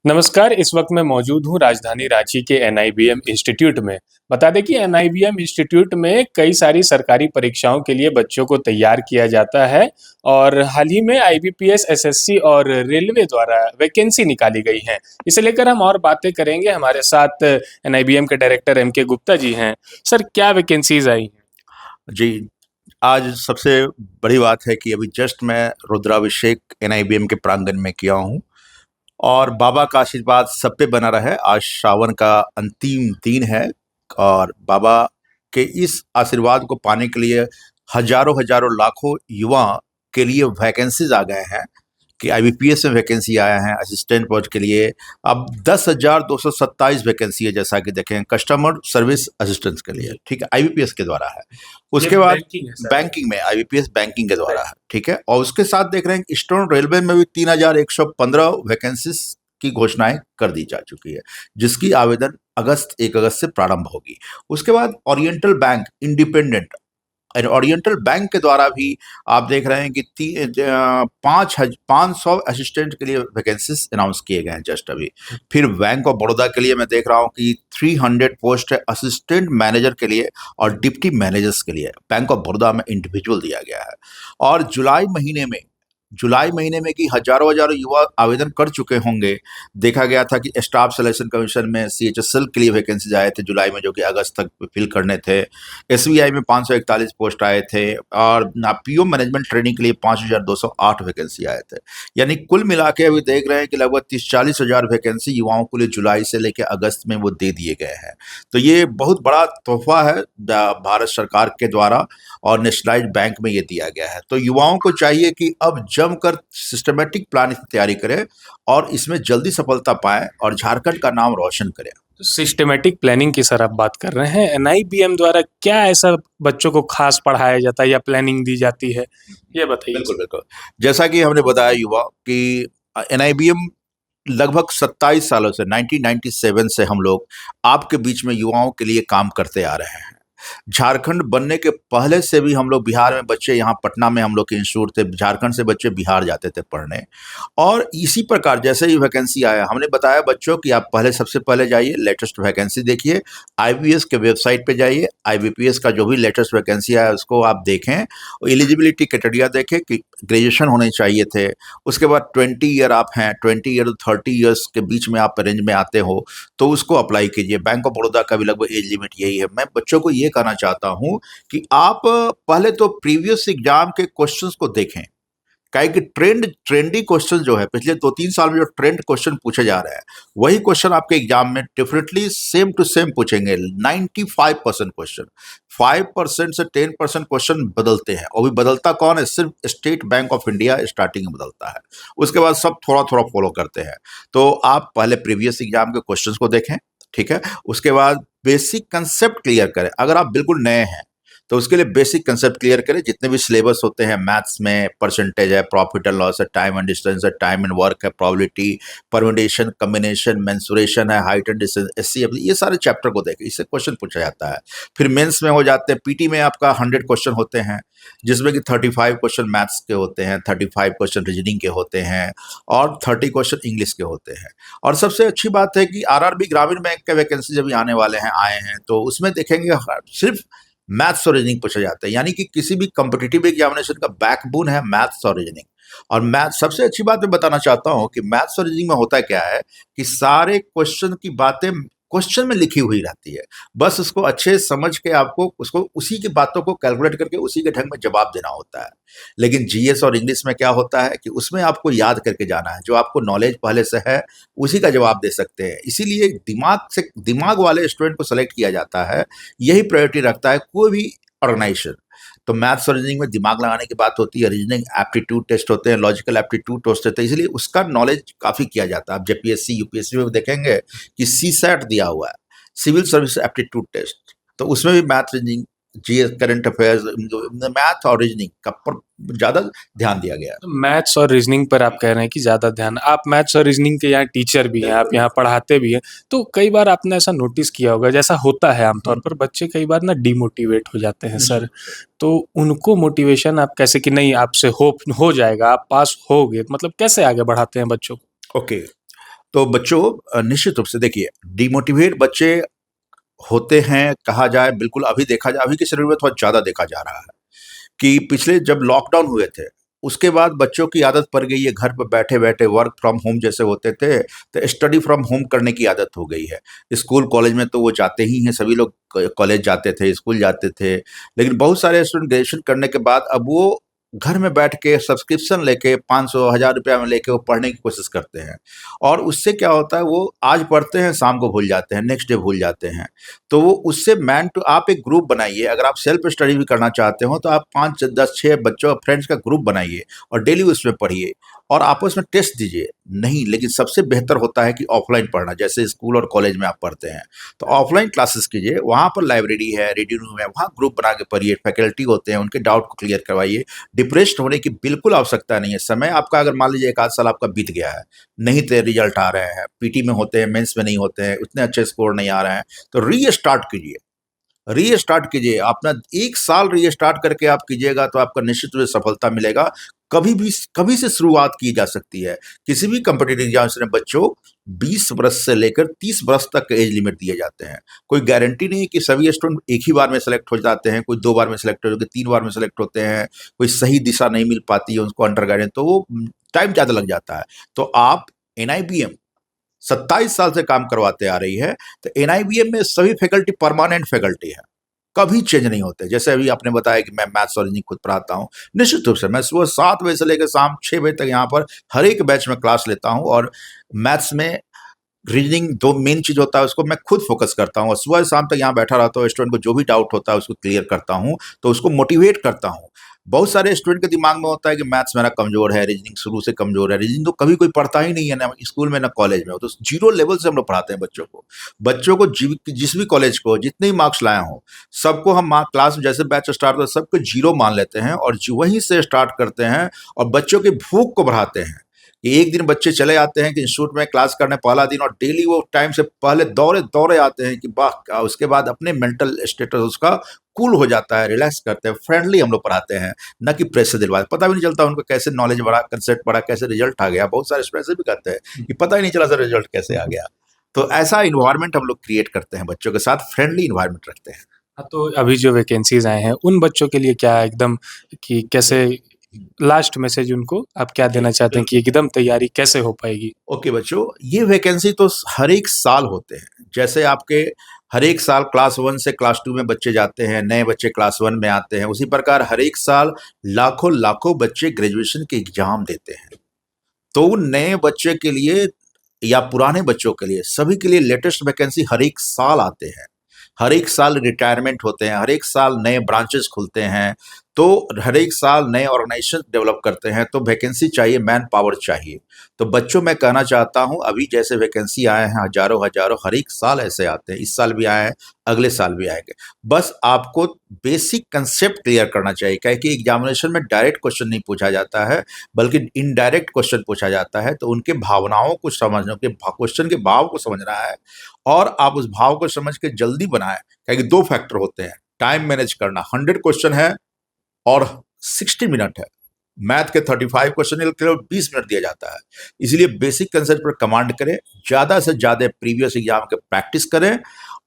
नमस्कार, इस वक़्त मैं मौजूद हूँ राजधानी रांची के एनआईबीएम इंस्टीट्यूट में। बता दें कि एनआईबीएम इंस्टीट्यूट में कई सारी सरकारी परीक्षाओं के लिए बच्चों को तैयार किया जाता है और हाल ही में आईबीपीएस, एसएससी और रेलवे द्वारा वैकेंसी निकाली गई हैं। इसे लेकर हम और बातें करेंगे। हमारे साथ एनआईबीएम के डायरेक्टर एमके गुप्ता जी हैं। सर, क्या वैकेंसीज़ आई हैं? जी, आज सबसे बड़ी बात है कि अभी जस्ट मैं रुद्राभिषेक एनआईबीएम के प्रांगण में किया हूँ और बाबा का आशीर्वाद सब पे बना रहे। आज श्रावण का अंतिम दिन है और बाबा के इस आशीर्वाद को पाने के लिए हजारों लाखों युवा के लिए वैकेंसीज आ गए हैं कि आईबीपीएस में वैकेंसी आया है असिस्टेंट पोस्ट के लिए। अब 10,227 वैकेंसी है, जैसा कि देखें कस्टमर सर्विस असिस्टेंट के लिए, ठीक है, आईबीपीएस के द्वारा है। ये उसके बाद बैंकिंग है सर? बैंकिंग में आईबीपीएस बैंकिंग के द्वारा है, ठीक है। और उसके साथ देख रहे हैं ईस्टर्न रेलवे में भी 3,115 वैकेंसीज की घोषणाएं कर दी जा चुकी है, जिसकी आवेदन 1 अगस्त से प्रारंभ होगी। उसके बाद ओरिएंटल बैंक इंडिपेंडेंट और ओरिएंटल बैंक के द्वारा भी आप देख रहे हैं कि 500 असिस्टेंट के लिए वैकेंसीज अनाउंस किए गए हैं जस्ट अभी। फिर बैंक ऑफ बड़ौदा के लिए मैं देख रहा हूं कि 300 पोस्ट है असिस्टेंट मैनेजर के लिए और डिप्टी मैनेजर्स के लिए बैंक ऑफ बड़ौदा में इंडिविजुअल दिया गया है। और जुलाई महीने में कि हजारों हजारों युवा आवेदन कर चुके होंगे। देखा गया था कि स्टाफ सिलेक्शन कमीशन में सीएचएसएल के लिए वैकेंसीज आए थे जुलाई में, जो कि अगस्त तक फिल करने थे। एसबीआई में 541 पोस्ट आए थे और पीओ मैनेजमेंट ट्रेनिंग के लिए 5,208 वैकेंसी आए थे। यानी कुल मिला के अभी देख रहे हैं कि लगभग 30-40 हजार वैकेंसी युवाओं के लिए जुलाई से लेकर अगस्त में वो दे दिए गए हैं। तो ये बहुत बड़ा तोहफा है भारत सरकार के द्वारा और नेशनलाइज्ड बैंक में ये दिया गया है। तो युवाओं को चाहिए कि अब जमकर सिस्टमेटिक प्लान की तैयारी करें और इसमें जल्दी सफलता पाएं और झारखंड का नाम रोशन करें। तो सिस्टमैटिक प्लानिंग की सर आप बात कर रहे हैं। एनआईबीएम द्वारा क्या ऐसा बच्चों को खास पढ़ाया जाता है या प्लानिंग दी जाती है? ये बताइए बिल्कुल सर। बिल्कुल। जैसा कि हमने बताया युवा कि एनआईबीएम लगभग 27 सालों से 1997 से हम लोग आपके बीच में युवाओं के लिए काम करते आ रहे हैं। झारखंड बनने के पहले से भी हम लोग बिहार में बच्चे, यहाँ पटना में हम लोग के इंस्टीट्यूट थे, झारखंड से बच्चे बिहार जाते थे पढ़ने। और इसी प्रकार जैसे ही वैकेंसी आया हमने बताया बच्चों कि आप सबसे पहले जाइए, लेटेस्ट वैकेंसी देखिए, आईबीएस के वेबसाइट पे जाइए, आईबीपीएस का जो भी लेटेस्ट वैकेंसी आया उसको आप देखें, एलिजिबिलिटी क्राइटेरिया देखें कि ग्रेजुएशन होने चाहिए थे। उसके बाद 20 ईयर आप हैं, 20 ईयर तो 30 ईयर्स के बीच में आप रेंज में आते हो तो उसको अप्लाई कीजिए। बैंक ऑफ बड़ौदा का भी लगभग एज लिमिट यही है। मैं बच्चों को ये कहना चाहता हूं कि आप पहले तो प्रीवियस एग्जाम के क्वेश्चंस को देखें, काहे कि ट्रेंडी क्वेश्चन जो है पिछले 2-3 साल में जो ट्रेंड क्वेश्चन पूछे जा रहे हैं वही क्वेश्चन आपके एग्जाम में डेफिनेटली सेम टू सेम पूछेंगे। 95% क्वेश्चन, 5% से 10% क्वेश्चन बदलते हैं, और भी बदलता कौन है? सिर्फ state bank of India starting में बदलता है, उसके बाद सब थोड़ा थोड़ा फॉलो करते हैं। तो आप पहले प्रीवियस एग्जाम के क्वेश्चन को देखें, ठीक है। उसके बाद बेसिक कंसेप्ट क्लियर करें। अगर आप बिल्कुल नए हैं तो उसके लिए बेसिक कंसेप्ट क्लियर करें। जितने भी सिलेबस होते हैं मैथ्स में, परसेंटेज है, प्रॉफिट एंड लॉस है, टाइम एंड डिस्टेंस है, टाइम एंड वर्क है, प्रोबेबिलिटी, परम्यूटेशन, कॉम्बिनेशन, मेंसुरेशन है, हाइट एंड डिस्टेंस, एससीएफ, ये सारे चैप्टर को देखें, इससे क्वेश्चन पूछा जाता है। फिर मेंस में हो जाते हैं, पीटी में आपका 100 क्वेश्चन होते हैं, जिसमें कि 35 क्वेश्चन मैथ्स के होते हैं, 35 क्वेश्चन रीजनिंग के होते हैं और 30 क्वेश्चन इंग्लिश के होते हैं। और सबसे अच्छी बात है कि आरआरबी ग्रामीण बैंक के वैकेंसी जब आने वाले हैं, आए हैं, तो उसमें देखेंगे सिर्फ मैथ्स और रीजनिंग पूछा जाता है। यानी कि किसी भी कॉम्पिटिटिव एग्जामिनेशन का बैकबोन है मैथ्स और रीजनिंग। और मैथ सबसे अच्छी बात मैं बताना चाहता हूं कि मैथ्स और रीजनिंग में होता क्या है कि सारे क्वेश्चन की बातें क्वेश्चन में लिखी हुई रहती है, बस उसको अच्छे समझ के आपको उसको उसी की बातों को कैलकुलेट करके उसी के ढंग में जवाब देना होता है। लेकिन जीएस और इंग्लिश में क्या होता है कि उसमें आपको याद करके जाना है, जो आपको नॉलेज पहले से है उसी का जवाब दे सकते हैं। इसीलिए दिमाग वाले स्टूडेंट को सेलेक्ट किया जाता है, यही प्रायोरिटी रखता है कोई भी ऑर्गेनाइजेशन। तो मैथ्स और रीजनिंग में दिमाग लगाने की बात होती है, रीजनिंग एप्टीट्यूड टेस्ट होते हैं, लॉजिकल एप्टीट्यूड टेस्ट होते हैं, इसलिए उसका नॉलेज काफ़ी किया जाता है। आप जेपीएससी यूपीएससी में देखेंगे कि सीसैट दिया हुआ है, सिविल सर्विस एप्टीट्यूड टेस्ट, तो उसमें भी math, reasoning, GS, current affairs, math और रीजनिंग का पर ज़्यादा ध्यान दिया गया है। तो मैथ्स और रीजनिंग पर आप कह रहे हैं कि ज़्यादा ध्यान। आप मैथ्स और रीजनिंग के यहाँ टीचर भी हैं, आप यहाँ पढ़ाते भी हैं, तो कई बार आपने ऐसा नोटिस किया होगा, जैसा होता है आमतौर पर, बच्चे कई बार ना डिमोटिवेट हो जाते हैं सर। तो उनको मोटिवेशन आप कैसे, कि नहीं आपसे हो जाएगा, आप पास होगे, मतलब कैसे आगे बढ़ाते हैं बच्चों को? ओके, तो बच्चों निश्चित रूप से देखिए, डिमोटिवेट बच्चे होते हैं, कहा जाए बिल्कुल, अभी देखा जाए, अभी के शेड्यूल में थोड़ा ज़्यादा देखा जा रहा है कि पिछले जब लॉकडाउन हुए थे, उसके बाद बच्चों की आदत पड़ गई है घर पर बैठे-बैठे वर्क फ्रॉम होम जैसे होते थे, तो स्टडी फ्रॉम होम करने की आदत हो गई है। स्कूल, कॉलेज में तो वो जाते ही हैं, सभी लोग कॉलेज जाते थे, स्कूल जाते थे, लेकिन बहुत सारे स्टूडेंट ग्रेजुएशन करने के बाद अब वो घर में बैठ के सब्सक्रिप्शन लेके 500, ₹1000 में लेके वो पढ़ने की कोशिश करते हैं। और उससे क्या होता है, वो आज पढ़ते हैं, शाम को भूल जाते हैं, नेक्स्ट डे भूल जाते हैं। तो वो उससे मैन टू आप एक ग्रुप बनाइए, अगर आप सेल्फ स्टडी भी करना चाहते हो तो आप 5 10 6 बच्चों फ्रेंड्स का ग्रुप बनाइए और डेली उसमें पढ़िए और आपस में टेस्ट दीजिए। नहीं, लेकिन सबसे बेहतर होता है कि ऑफलाइन पढ़ना, जैसे स्कूल और कॉलेज में आप पढ़ते हैं तो ऑफलाइन क्लासेस कीजिए, वहाँ पर लाइब्रेरी है, रीडिंग रूम है, वहाँ ग्रुप बना के पढ़िए, फैकल्टी होते हैं, उनके डाउट को क्लियर करवाइए। डिप्रेस्ड होने की बिल्कुल आवश्यकता नहीं है। समय आपका, अगर मान लीजिए 1 आध साल आपका बीत गया है, नहीं तो रिजल्ट आ रहे हैं, पीटी में होते हैं, मेंस में नहीं होते हैं, उतने अच्छे स्कोर नहीं आ रहे हैं, तो रीस्टार्ट कीजिए, रीस्टार्ट कीजिए। अपना 1 साल रीस्टार्ट करके आप कीजिएगा तो आपको निश्चित रूप से सफलता मिलेगा। कभी से शुरुआत की जा सकती है। किसी भी कॉम्पिटिटिव एग्जामिनेशन में बच्चों 20 वर्ष से लेकर 30 वर्ष तक का एज लिमिट दिए जाते हैं। कोई गारंटी नहीं है कि सभी स्टूडेंट एक ही बार में सेलेक्ट हो जाते हैं, कोई 2 बार में सेलेक्ट हो जाते हैं, 3 बार में सेलेक्ट होते हैं, कोई सही दिशा नहीं मिल पाती है उनको अंडर गाइडेंस, तो वो टाइम ज़्यादा लग जाता है। तो आप एनआईबीएम 27 साल से काम करवाते आ रही है, तो एनआईबीएम में सभी फैकल्टी परमानेंट फैकल्टी है, कभी चेंज नहीं होते। जैसे अभी आपने बताया कि मैं मैथ्स और रीजनिंग खुद पढ़ाता हूँ, निश्चित रूप से मैं सुबह 7 बजे से लेकर शाम 6 बजे तक यहाँ पर हर एक बैच में क्लास लेता हूँ और मैथ्स में रीजनिंग 2 मेन चीज़ होता है, उसको मैं खुद फ़ोकस करता हूँ और सुबह से शाम तक यहाँ बैठा रहता हूँ, स्टूडेंट को जो भी डाउट होता है उसको क्लियर करता हूँ, तो उसको मोटिवेट करता हूँ। बहुत सारे स्टूडेंट के दिमाग में होता है कि मैथ्स मेरा कमज़ोर है, रीजनिंग शुरू से कमज़ोर है, रीजनिंग तो कभी कोई पढ़ता ही नहीं है, ना स्कूल में ना कॉलेज में, तो ज़ीरो लेवल से हम लोग पढ़ाते हैं बच्चों को। बच्चों को जिस भी कॉलेज को जितने भी मार्क्स लाए हों, सबको हम क्लास में जैसे बैच स्टार्ट होता है सबको ज़ीरो मान लेते हैं और वहीं से स्टार्ट करते हैं और बच्चों की भूख को बढ़ाते हैं। एक दिन बच्चे चले आते हैं कि इंस्टीट्यूट में क्लास करने पहला दिन और डेली वो टाइम से पहले दौड़े आते हैं कि वाह, उसके बाद अपने मेंटल स्टेटस उसका कूल हो जाता है, रिलैक्स करते हैं, फ्रेंडली हम लोग पढ़ाते हैं, ना कि प्रेशर दिलवाते। पता भी नहीं चलता उनको कैसे नॉलेज बढ़ा, कंसेप्ट बढ़ा, कैसे रिजल्ट आ गया। बहुत सारे स्टूडेंट्स भी कहते हैं कि पता ही नहीं चला सर रिजल्ट कैसे आ गया। तो ऐसा इन्वायरमेंट हम लोग क्रिएट करते हैं, बच्चों के साथ फ्रेंडली इन्वायरमेंट रखते हैं। हाँ, तो अभी जो वैकेंसीज आए हैं उन बच्चों के लिए क्या एकदम कि कैसे, लास्ट मैसेज उनको आप क्या देना चाहते हैं कि एकदम तैयारी कैसे हो पाएगी? ओके बच्चों, ये वैकेंसी तो हर एक साल होते हैं। जैसे आपके हर एक साल क्लास 1 से क्लास 2 में बच्चे जाते हैं, नए बच्चे क्लास 1 में आते हैं, उसी प्रकार हर एक साल लाखों बच्चे ग्रेजुएशन के एग्जाम देते हैं। तो उन नए बच्चे के लिए या पुराने बच्चों के लिए, सभी के लिए लेटेस्ट वैकेंसी हर एक साल आते हैं। हर एक साल रिटायरमेंट होते हैं, हर एक साल नए ब्रांचेस खुलते हैं, तो हर एक साल नए ऑर्गेनाइजेशन डेवलप करते हैं, तो वैकेंसी चाहिए, मैन पावर चाहिए। तो बच्चों मैं कहना चाहता हूँ, अभी जैसे वैकेंसी आए हैं हज़ारों हर एक साल ऐसे आते हैं, इस साल भी आए हैं, अगले साल भी आएँगे। बस आपको बेसिक कंसेप्ट क्लियर करना चाहिए, क्या है कि एग्जामिनेशन में डायरेक्ट क्वेश्चन नहीं पूछा जाता है, बल्कि इनडायरेक्ट क्वेश्चन पूछा जाता है, तो उनके भावनाओं को समझना, उनके क्वेश्चन के भाव को समझना है और आप उस भाव को समझ के जल्दी बनाएँ। क्या है कि 2 फैक्टर होते हैं, टाइम मैनेज करना, 100 क्वेश्चन है और 60 मिनट है। मैथ के 35 क्वेश्चन के केवल 20 मिनट दिया जाता है। इसलिए बेसिक कंसेप्ट पर कमांड करें, ज़्यादा से ज़्यादा प्रीवियस एग्जाम के प्रैक्टिस करें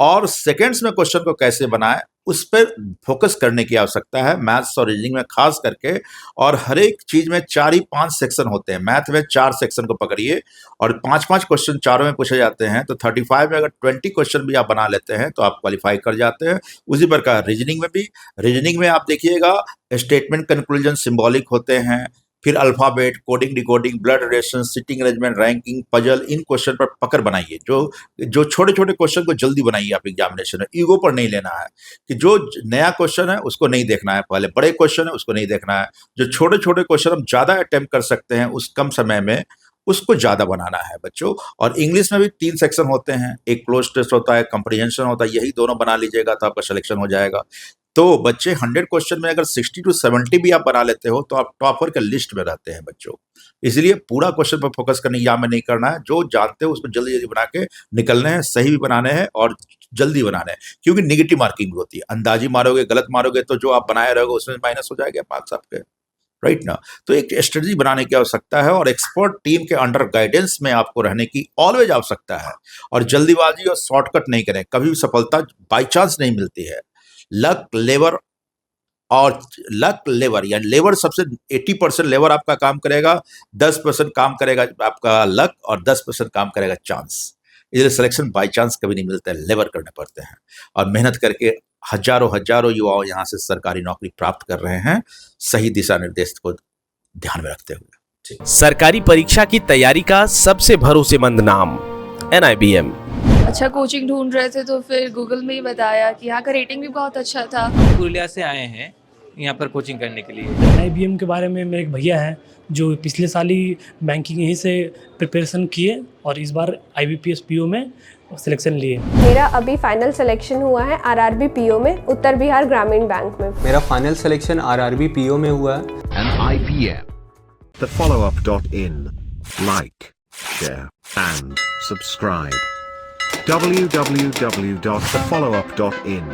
और सेकंड्स में क्वेश्चन को कैसे बनाएं, उस पर फोकस करने की आवश्यकता है, मैथ्स और रीजनिंग में खास करके। और हर एक चीज़ में 4 ही 5 सेक्शन होते हैं। मैथ में 4 सेक्शन को पकड़िए और 5-5 क्वेश्चन चारों में पूछे जाते हैं, तो 35 में अगर 20 क्वेश्चन भी आप बना लेते हैं तो आप क्वालिफाई कर जाते हैं। उसी प्रकार रीजनिंग में भी, रीजनिंग में आप देखिएगा स्टेटमेंट कंक्लूजन सिंबॉलिक होते हैं, फिर alphabet, coding, decoding, blood relation, sitting arrangement, ranking, puzzle, इन क्वेश्चन पर पकड़ बनाइए। जो जो छोटे-छोटे क्वेश्चन को जल्दी बनाइए आप एग्जामिनेशन में, ईगो पर नहीं लेना है कि जो नया क्वेश्चन है उसको नहीं देखना है, पहले बड़े क्वेश्चन है उसको नहीं देखना है। जो छोटे-छोटे क्वेश्चन हम ज़्यादा अटेम्प्ट कर सकते हैं उस कम समय में, उसको ज़्यादा बनाना है बच्चों। और इंग्लिश में भी 3 सेक्शन होते हैं, एक क्लोज टेस्ट होता है, कम्प्रीहेंशन होता है, यही दोनों बना लीजिएगा तो आपका सिलेक्शन हो जाएगा। तो बच्चे 100 क्वेश्चन में अगर 60 टू 70 भी आप बना लेते हो तो आप टॉपर के लिस्ट में रहते हैं बच्चों। इसलिए पूरा क्वेश्चन पर फोकस करने या में नहीं करना है, जो जानते हो उसको जल्दी-जल्दी बना के निकलने हैं, सही भी बनाने हैं और जल्दी बनाने हैं। क्योंकि नेगेटिव मार्किंग भी होती है, अंदाज़ी मारोगे, गलत मारोगे तो जो आप बनाए रहोगे उसमें माइनस हो जाएगा मार्क्स आपके। राइट ना। तो एक स्ट्रेटजी बनाने की आवश्यकता है और एक्सपर्ट टीम के अंडर गाइडेंस में आपको रहने की ऑलवेज आवश्यकता है। और जल्दीबाजी और शॉर्टकट नहीं करें, कभी भी सफलता बाई चांस नहीं मिलती है। लक, लेबर और लक, लेबर या लेबर सबसे 80% लेबर आपका काम करेगा, 10% काम करेगा आपका लक और 10% काम करेगा चांस। इसलिए सिलेक्शन बाई चांस कभी नहीं मिलता है, लेबर करने पड़ते हैं और मेहनत करके हजारों युवाओं यहाँ से सरकारी नौकरी प्राप्त कर रहे हैं, सही दिशा निर्देश को ध्यान में रखते हुए। सरकारी परीक्षा की तैयारी का सबसे भरोसेमंद नाम NIBM। अच्छा कोचिंग ढूंढ रहे थे तो फिर गूगल में ही बताया कि यहाँ का रेटिंग भी बहुत अच्छा था। पुरुलिया से आए हैं यहाँ पर कोचिंग करने के लिए। NIBM के बारे में मेरे एक भैया हैं जो पिछले साल ही बैंकिंग यहीं से प्रिपरेशन किए और इस बार IBPS PO में सिलेक्शन लिए। मेरा अभी फाइनल सिलेक्शन हुआ है RRB PO में, उत्तर बिहार ग्रामीण बैंक में। मेरा फाइनल सिलेक्शन RRB PO में हुआ है। NIBM, thefollowup.in. Like, share and subscribe. www.thefollowup.in